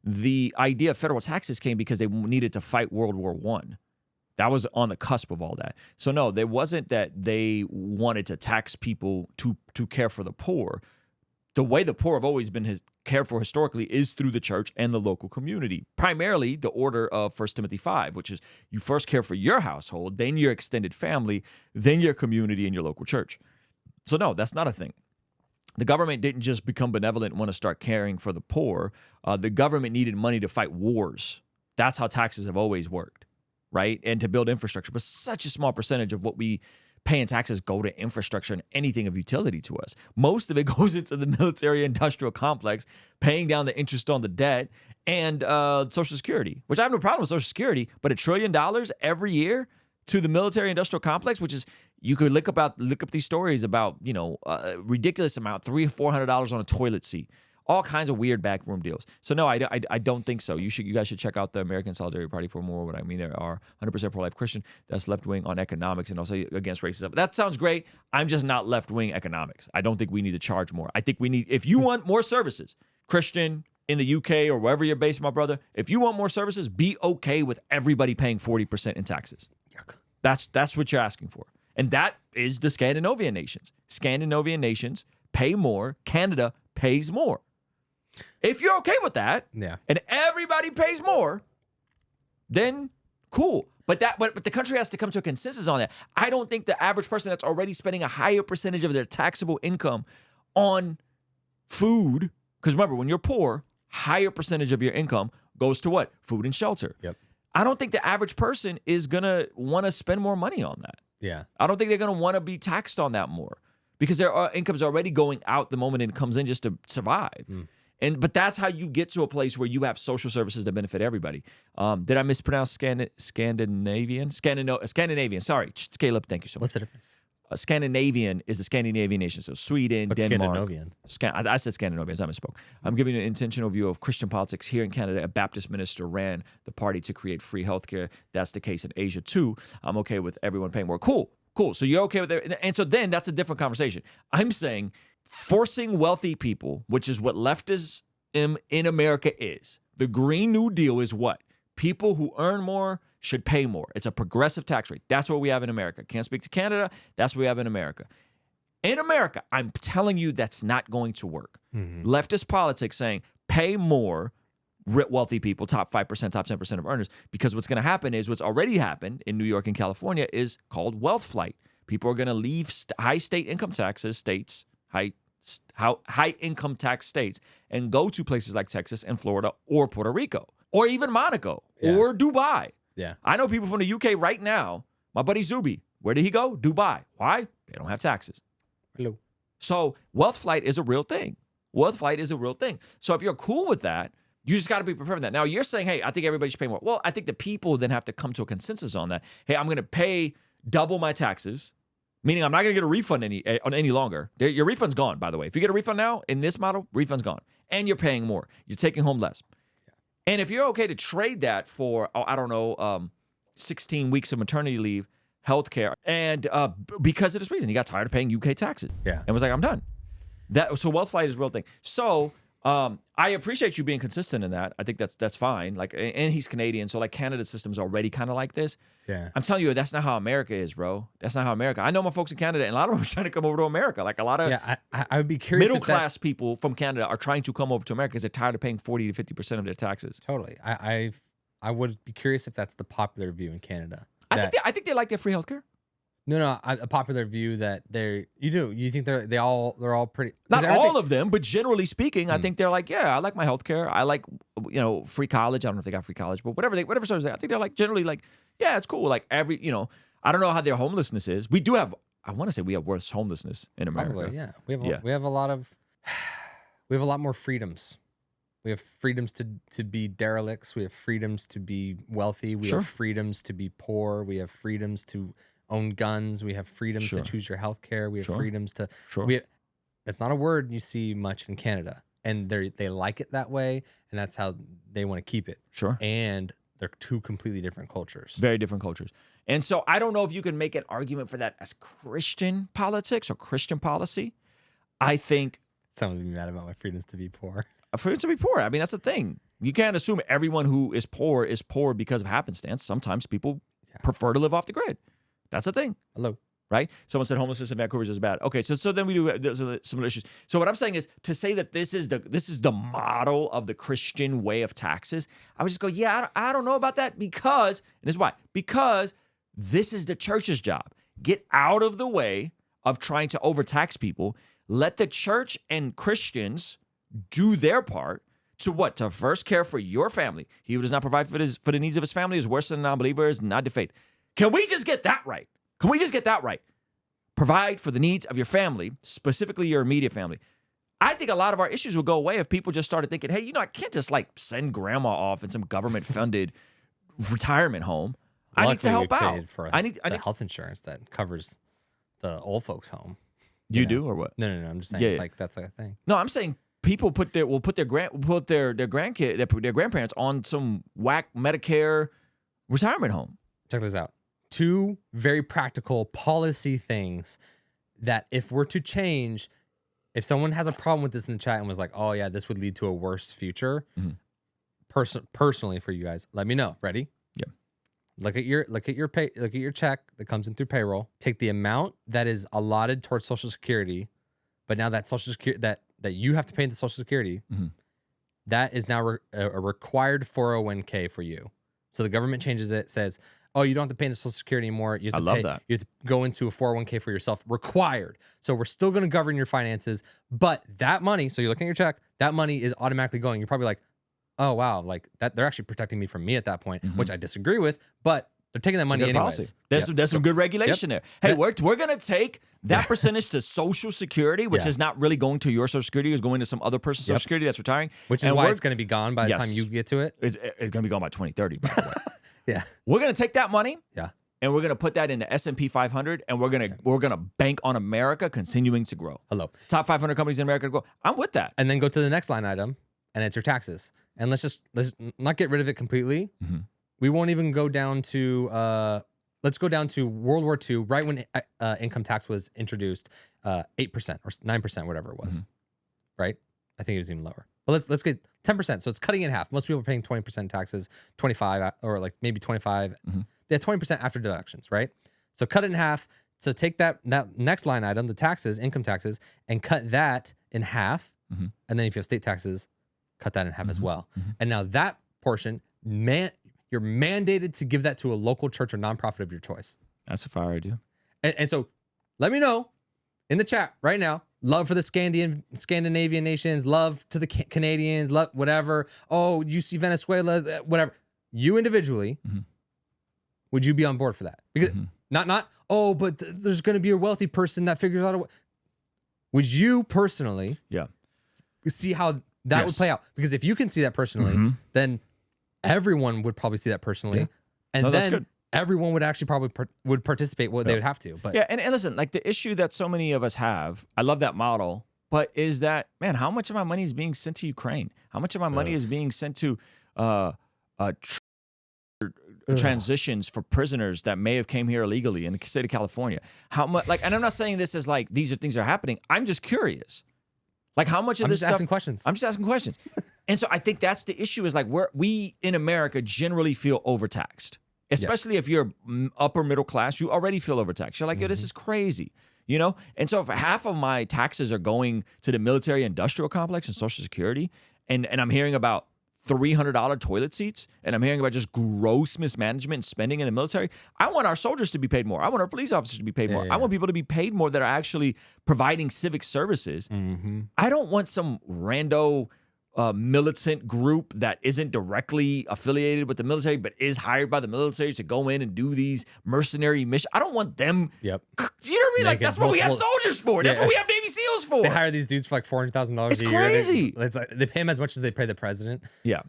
The idea of federal taxes came because they needed to fight World War I. That was on the cusp of all that. So no, there wasn't that they wanted to tax people to care for the poor. The way the poor have always been cared for historically is through the church and the local community. Primarily the order of 1 Timothy 5, which is you first care for your household, then your extended family, then your community and your local church. So no, that's not a thing. The government didn't just become benevolent and want to start caring for the poor. The government needed money to fight wars. That's how taxes have always worked, right? And to build infrastructure. But such a small percentage of what we pay in taxes go to infrastructure and anything of utility to us. Most of it goes into the military industrial complex, paying down the interest on the debt and Social Security, which I have no problem with Social Security, but $1 trillion every year to the military industrial complex, which is, you could look up these stories about, ridiculous amount, $300-400 on a toilet seat. All kinds of weird backroom deals. So no, I don't think so. You guys should check out the American Solidarity Party for more. What I mean, there are 100% pro-life Christian. That's left-wing on economics and also against racism. That sounds great. I'm just not left-wing economics. I don't think we need to charge more. I think we need, if you want more services, Christian in the UK or wherever you're based, my brother, if you want more services, be okay with everybody paying 40% in taxes. Yuck. That's what you're asking for. And that is the Scandinavian nations. Scandinavian nations pay more. Canada pays more. If you're okay with that, and everybody pays more, then cool. But the country has to come to a consensus on that. I don't think the average person that's already spending a higher percentage of their taxable income on food, because remember, when you're poor, higher percentage of your income goes to what? Food and shelter. Yep. I don't think the average person is going to want to spend more money on that. Yeah. I don't think they're going to want to be taxed on that more because their income's already going out the moment it comes in just to survive. But that's how you get to a place where you have social services that benefit everybody. Did I mispronounce Scandinavian? Scandinavian. Sorry, Caleb. Thank you so much. What's the difference? Scandinavian is the Scandinavian nation. So Sweden, What's Denmark. Scandinavian? I said Scandinavian. I misspoke. I'm giving you an intentional view of Christian politics here in Canada. A Baptist minister ran the party to create free healthcare. That's the case in Asia too. I'm okay with everyone paying more. Cool. So you're okay with it. And so then that's a different conversation. I'm saying forcing wealthy people, which is what leftism in America is. The Green New Deal is what? People who earn more should pay more. It's a progressive tax rate. That's what we have in America. Can't speak to Canada. That's what we have in America. In America, I'm telling you that's not going to work. Leftist politics saying pay more wealthy people, top 5%, top 10% of earners, because what's going to happen is what's already happened in New York and California is called wealth flight. People are going to leave high state income taxes states, high income tax states, and go to places like Texas and Florida or Puerto Rico or even Monaco or Dubai. Yeah. I know people from the UK right now. My buddy Zuby, where did he go? Dubai. Why? They don't have taxes. Hello. So wealth flight is a real thing. Wealth flight is a real thing. So if you're cool with that, you just got to be prepared for that. Now, you're saying, hey, I think everybody should pay more. Well, I think the people then have to come to a consensus on that. Hey, I'm going to pay double my taxes, meaning I'm not going to get a refund any longer. Your refund's gone, by the way. If you get a refund now, in this model, refund's gone. And you're paying more. You're taking home less. And if you're okay to trade that for, 16 weeks of maternity leave, healthcare, and because of this reason, he got tired of paying UK taxes. Yeah. And was like, I'm done. So wealth flight is a real thing. So I appreciate you being consistent in that. I think that's fine. Like, and he's Canadian, so like Canada's system's already kind of like this. Yeah. I'm telling you, that's not how America is, bro. That's not how America. I know my folks in Canada, and a lot of them are trying to come over to America. Like a lot of I would be curious. Middle class people from Canada are trying to come over to America because they're tired of paying 40 to 50% of their taxes. Totally. I would be curious if that's the popular view in Canada. I think they like their free healthcare. No, a popular view that you think they're all pretty. Not all of them, but generally speaking, I think they're like, yeah, I like my healthcare. I like, free college. I don't know if they got free college, but whatever service. I think they're like generally like, yeah, it's cool. Like I don't know how their homelessness is. We do have, I want to say we have worse homelessness in America. Probably, yeah. We have a lot more freedoms. We have freedoms to be derelicts. We have freedoms to be wealthy. We have freedoms to be poor. We have freedoms to own guns. We have freedoms to choose your health care. We have freedoms to. That's not a word you see much in Canada, and they like it that way, and that's how they want to keep it. Sure. And they're two completely different cultures. Very different cultures. And so I don't know if you can make an argument for that as Christian politics or Christian policy. I think someone would be mad about my freedoms to be poor. Freedom to be poor. I mean, that's the thing. You can't assume everyone who is poor because of happenstance. Sometimes people prefer to live off the grid. That's a thing. Hello. Right? Someone said homelessness in Vancouver is bad. Okay, so then we do there's similar issues. So what I'm saying is to say that this is the model of the Christian way of taxes. I would just go, yeah, I don't know about that because, and this is why, because this is the church's job. Get out of the way of trying to overtax people. Let the church and Christians do their part to what? To first care for your family. He who does not provide for the needs of his family is worse than a non-believer, is not the faith. Can we just get that right? Can we just get that right? Provide for the needs of your family, specifically your immediate family. I think a lot of our issues would go away if people just started thinking, hey, I can't just like send grandma off in some government-funded retirement home. I need to help out. I need health insurance that covers the old folks' home. You do or what? No. I'm just saying, like that's like a thing. No, I'm saying people will put their grandparents on some whack Medicare retirement home. Check this out. 2 very practical policy things that if we're to change, if someone has a problem with this in the chat and was like, oh yeah, this would lead to a worse future, personally for you guys, let me know. Ready? Yeah. Look at your check that comes in through payroll. Take the amount that is allotted towards Social Security, but now that Social Security that you have to pay into Social Security, that is now a required 401k for you. So the government changes it, says, oh, you don't have to pay into Social Security anymore. You have to You have to go into a 401k for yourself, required. So we're still going to govern your finances, but that money, so you're looking at your check, that money is automatically going. You're probably like, oh, wow, like that, they're actually protecting me from me at that point, which I disagree with, but they're taking that money anyways. There's some good regulation there. Hey, we're going to take that percentage to Social Security, which is not really going to your Social Security, it's going to some other person's Social Security that's retiring. Which is why it's going to be gone by the time you get to it. It's going to be gone by 2030, by the way. Yeah. We're going to take that money. Yeah. And we're going to put that in the S&P 500 and we're going to bank on America continuing to grow. Hello. Top 500 companies in America to grow. I'm with that. And then go to the next line item and it's your taxes. And let's not get rid of it completely. We won't even go down to let's go down to World War II, right when income tax was introduced, 8% or 9%, whatever it was. Right? I think it was even lower. But let's get 10%. So it's cutting in half. Most people are paying 20% taxes, 25 or like maybe 25. Yeah, 20% after deductions, right? So cut it in half. So take that next line item, the taxes, income taxes, and cut that in half. And then if you have state taxes, cut that in half as well. And now that portion, you're mandated to give that to a local church or nonprofit of your choice. That's a fire idea. And so let me know in the chat right now. Love for the Scandinavian nations, love to the Canadians, love whatever. Oh, you see Venezuela, whatever. You individually, would you be on board for that? Because not. Oh, but there's going to be a wealthy person that figures out a way. Would you personally? Yeah. See how that would play out? Because if you can see that personally, then everyone would probably see that personally, and then everyone would actually probably would participate what they would have to. But and listen, like the issue that so many of us have, I love that model, but is that, man, how much of my money is being sent to Ukraine? How much of my money is being sent to transitions for prisoners that may have came here illegally in the state of California? How much, like, and I'm not saying this as like these are things that are happening. I'm just curious. Like how much of this stuff? I'm just asking questions. And so I think that's the issue is like we in America generally feel overtaxed. Especially if you're upper middle class, you already feel overtaxed. You're like, yo, this is crazy, you know? And so if half of my taxes are going to the military industrial complex and Social Security, and I'm hearing about $300 toilet seats, and I'm hearing about just gross mismanagement and spending in the military, I want our soldiers to be paid more. I want our police officers to be paid more. I want people to be paid more that are actually providing civic services. I don't want some rando militant group that isn't directly affiliated with the military but is hired by the military to go in and do these mercenary missions. I don't want them. Yep. You know what I mean? Like that's what we have soldiers for. That's what we have Navy SEAls for. They hire these dudes for like $400,000 a year. Crazy. It's like they pay them as much as they pay the president. Yeah.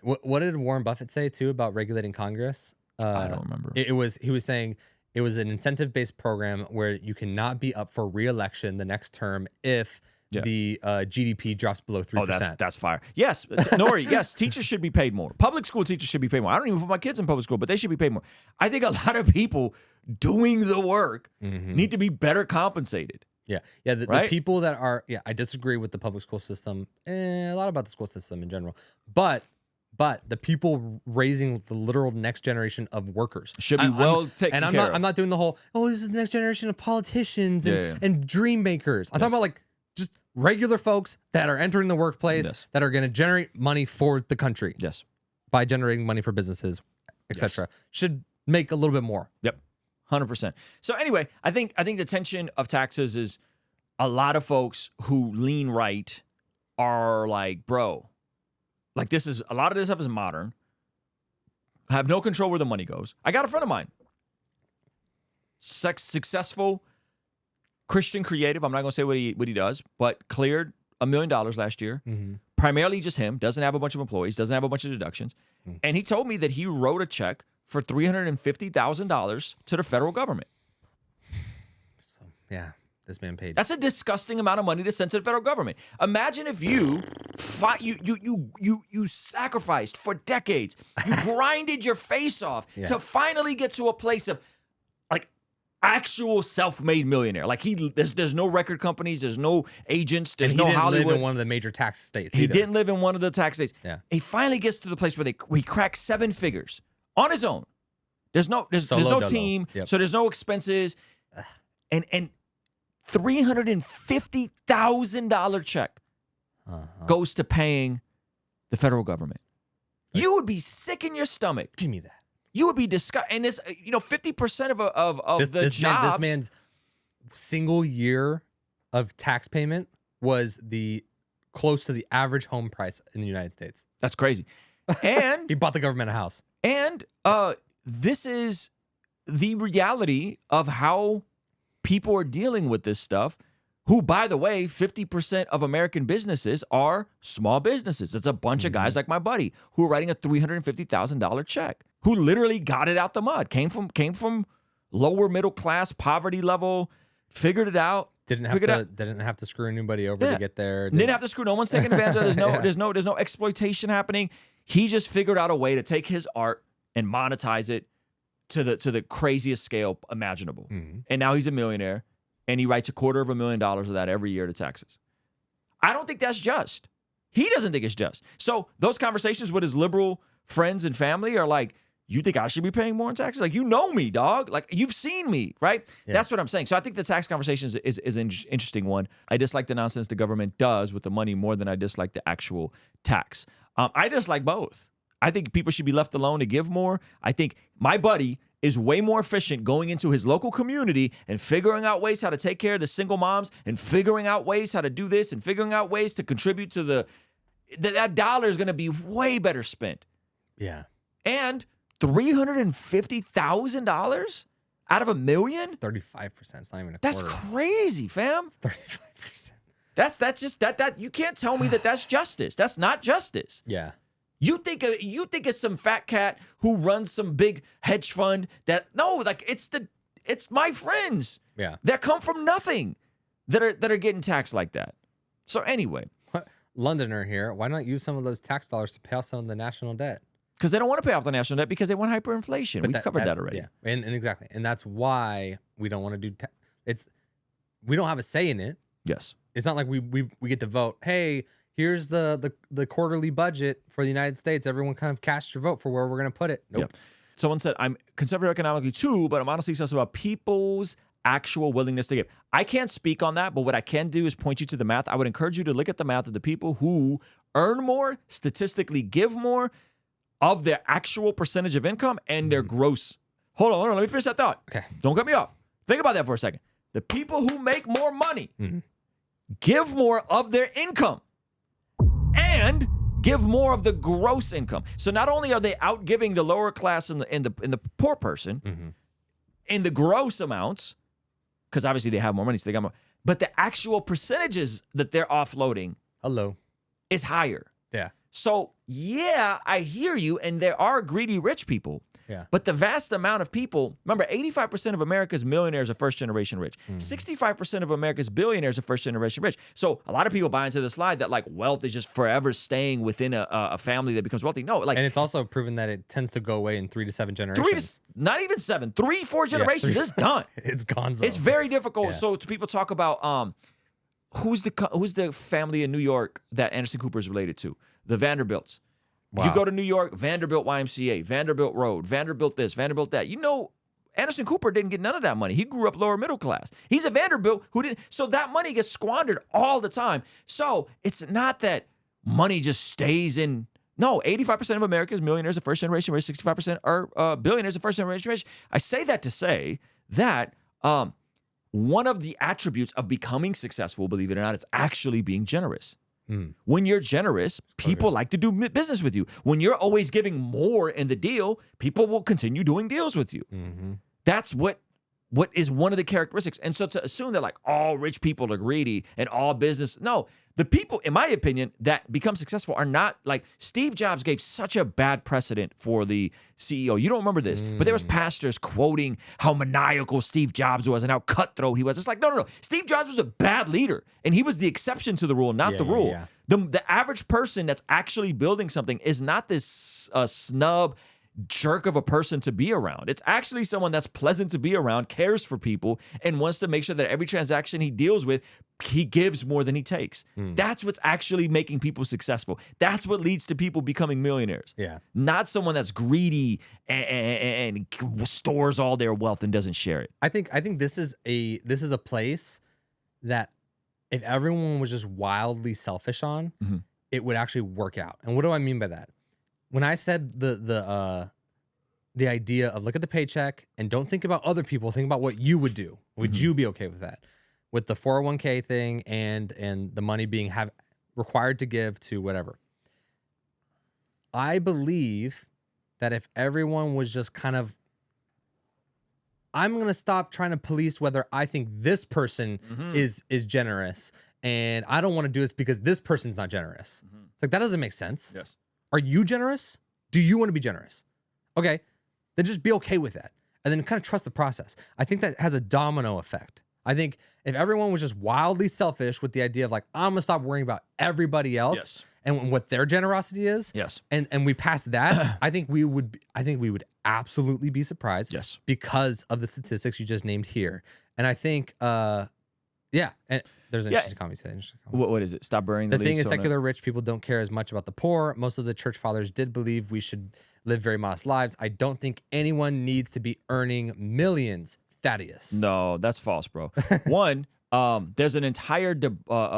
What did Warren Buffett say too about regulating Congress? I don't remember. He was saying it was an incentive-based program where you cannot be up for re-election the next term if the GDP drops below 3%. That's fire. Yes, Nori, yes, teachers should be paid more. Public school teachers should be paid more. I don't even put my kids in public school, but they should be paid more. I think a lot of people doing the work need to be better compensated. Yeah. The people that are, I disagree with the public school system, a lot about the school system in general, but but the people raising the literal next generation of workers should be well taken and care of. I'm not doing the whole, oh, this is the next generation of politicians and, Yeah. and dream makers. I'm talking about like just regular folks that are entering the workplace that are going to generate money for the country. Yes. By generating money for businesses, etc. Should make a little bit more. Yep. 100%. So anyway, I think the tension of taxes is a lot of folks who lean right are like, bro, like a lot of this stuff is modern. I have no control where the money goes. I got a friend of mine, successful Christian creative. I'm not going to say what he does, but cleared $1 million last year. Primarily just him. Doesn't have a bunch of employees. Doesn't have a bunch of deductions. And he told me that he wrote a check for $350,000 to the federal government. So, yeah, this man paid. That's a disgusting amount of money to send to the federal government. Imagine if you sacrificed for decades, you grinded your face off to finally get to a place of like actual self-made millionaire. Like there's no record companies, there's no agents, there's no Hollywood. He didn't live in one of the major tax states. He didn't live in one of the tax states. Yeah. He finally gets to the place where he cracks 7 figures on his own. There's no team, so there's no expenses, and $350,000 check goes to paying the federal government. You would be sick in your stomach. Give me that. You would be disgusted. And this, 50% of the jobs. This man's single year of tax payment was close to the average home price in the United States. That's crazy. And he bought the government a house. And this is the reality of how people are dealing with this stuff, who, by the way, 50% of American businesses are small businesses. It's a bunch of guys like my buddy who are writing a $350,000 check, who literally got it out the mud, came from lower middle class, poverty level, figured it out. Didn't have to screw anybody over to get there. Didn't have to screw. No one's taking advantage of it. There's no exploitation happening. He just figured out a way to take his art and monetize it to the craziest scale imaginable. And now he's a millionaire, and he writes $250,000 of that every year to taxes. I don't think that's just. He doesn't think it's just. So those conversations with his liberal friends and family are like, you think I should be paying more in taxes? Like, you know me, dog. Like, you've seen me, right? Yeah. That's what I'm saying. So I think the tax conversation is an interesting one. I dislike the nonsense the government does with the money more than I dislike the actual tax. I dislike both. I think people should be left alone to give more. I think my buddy is way more efficient going into his local community and figuring out ways how to take care of the single moms and figuring out ways how to do this and figuring out ways to contribute to that dollar is going to be way better spent. Yeah. And $350,000 out of $1 million? It's 35%. It's not even a quarter. That's crazy, fam. It's 35%. That's just that you can't tell me that that's justice. That's not justice. Yeah. You think it's some fat cat who runs some big hedge fund it's my friends that come from nothing that are getting taxed like that. So anyway, Londoner here, why not use some of those tax dollars to pay off some of the national debt? Because they don't want to pay off the national debt because they want hyperinflation. We've covered that already. Yeah, and exactly, and that's why we don't want to do. We don't have a say in it. Yes, it's not like we get to vote. Hey, here's the quarterly budget for the United States. Everyone kind of cast your vote for where we're going to put it. Nope. Yep. Someone said, I'm conservative economically too, but I'm honestly stressed about people's actual willingness to give. I can't speak on that, but what I can do is point you to the math. I would encourage you to look at the math of the people who earn more, statistically give more of their actual percentage of income and their gross. Hold on, let me finish that thought. Okay. Don't cut me off. Think about that for a second. The people who make more money give more of their income and give more of the gross income. So not only are they outgiving the lower class and the poor person in the gross amounts, because obviously they have more money, so they got more, but the actual percentages that they're offloading is higher. Yeah. So yeah, I hear you, and there are greedy rich people. Yeah. But the vast amount of people, remember, 85% of America's millionaires are first generation rich. 65% of America's billionaires are first generation rich. So a lot of people buy into the slide that like wealth is just forever staying within a family that becomes wealthy. No, like, and it's also proven that it tends to go away in 3 to 7 generations. Not even 7, 3, 4 generations. It's done. It's gone. It's very difficult. Yeah. So to people talk about who's the family in New York that Anderson Cooper is related to? The Vanderbilts. Wow. You go to New York, Vanderbilt YMCA, Vanderbilt Road, Vanderbilt this, Vanderbilt that. You know, Anderson Cooper didn't get none of that money. He grew up lower middle class. He's a Vanderbilt who didn't. So that money gets squandered all the time. So it's not that money just stays in. No, 85% of America's millionaires are first generation, whereas 65% are billionaires of first generation. I say that to say that one of the attributes of becoming successful, believe it or not, is actually being generous. When you're generous, people like to do business with you. When you're always giving more in the deal, people will continue doing deals with you. That's what is one of the characteristics. And so to assume that like all rich people are greedy and all business, no, the people, in my opinion, that become successful are not like Steve Jobs gave such a bad precedent for the CEO. You don't remember this, but there was pastors quoting how maniacal Steve Jobs was and how cutthroat he was. It's like, no. Steve Jobs was a bad leader and he was the exception to the rule, not the rule. Yeah. The average person that's actually building something is not this snub jerk of a person to be around. It's actually someone that's pleasant to be around, cares for people, and wants to make sure that every transaction he deals with, he gives more than he takes. That's what's actually making people successful. That's what leads to people becoming millionaires. Yeah. Not someone that's greedy and stores all their wealth and doesn't share it. I think this is a place that if everyone was just wildly selfish on, it would actually work out. And what do I mean by that? When I said the idea of look at the paycheck and don't think about other people, think about what you would do. Would you be okay with that? With the 401k thing and the money being required to give to whatever. I believe that if everyone was just kind of, I'm going to stop trying to police whether I think this person is generous and I don't want to do this because this person's not generous. It's like, that doesn't make sense. Yes. Are you generous? Do you want to be generous? Okay, then just be okay with that. And then kind of trust the process. I think that has a domino effect. I think if everyone was just wildly selfish with the idea of like, I'm going to stop worrying about everybody else and what their generosity is. And we pass that, I think we would absolutely be surprised because of the statistics you just named here. And I think, and there's an interesting comment. What is it? Stop burying the lead. The thing is, secular rich people don't care as much about the poor. Most of the church fathers did believe we should live very modest lives. I don't think anyone needs to be earning millions. Thaddeus. No, that's false, bro. One, there's an entire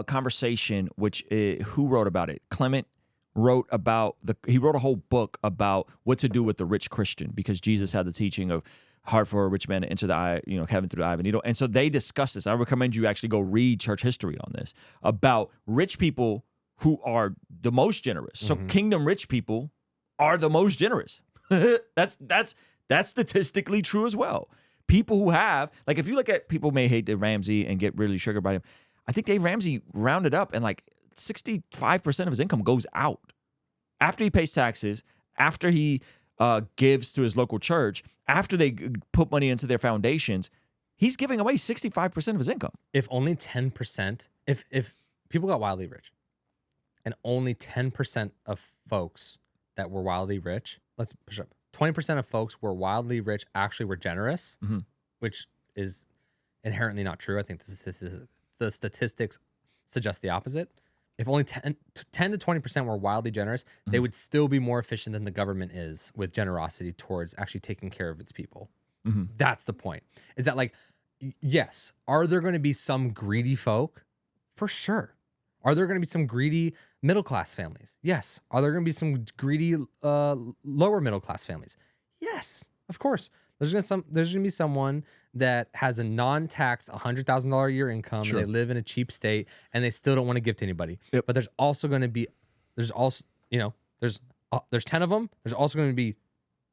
conversation, which who wrote about it? Clement wrote about he wrote a whole book about what to do with the rich Christian, because Jesus had the teaching of hard for a rich man to enter the eye, heaven through the eye of a needle. And so they discussed this. I recommend you actually go read church history on this about rich people who are the most generous. So kingdom rich people are the most generous. That's statistically true as well. People who have, like, if you look at people may hate Dave Ramsey and get really sugar by him. I think Dave Ramsey rounded up and like 65% of his income goes out after he pays taxes, after he gives to his local church, after they put money into their foundations. He's giving away 65% of his income. If only 10%, if people got wildly rich and only 10% of folks that were wildly rich, let's push up. 20% of folks were wildly rich actually were generous, which is inherently not true. I think the statistics suggest the opposite. If only 10 to 20% were wildly generous, they would still be more efficient than the government is with generosity towards actually taking care of its people. That's the point. Is that like, yes, are there going to be some greedy folk? For sure. Are there going to be some greedy middle-class families? Yes. Are there going to be some greedy lower middle-class families? Yes, of course. There's going to be someone that has a non-tax $100,000 a year income and they live in a cheap state and they still don't want to give to anybody. But there's also going to be, there's 10 of them. There's also going to be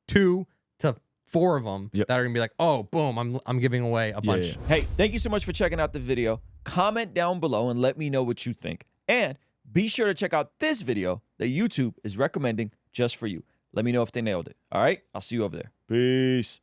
2 to 4 of them that are going to be like, oh, boom, I'm giving away a bunch. Hey, thank you so much for checking out the video. Comment down below and let me know what you think. And be sure to check out this video that YouTube is recommending just for you. Let me know if they nailed it. All right? I'll see you over there. Peace.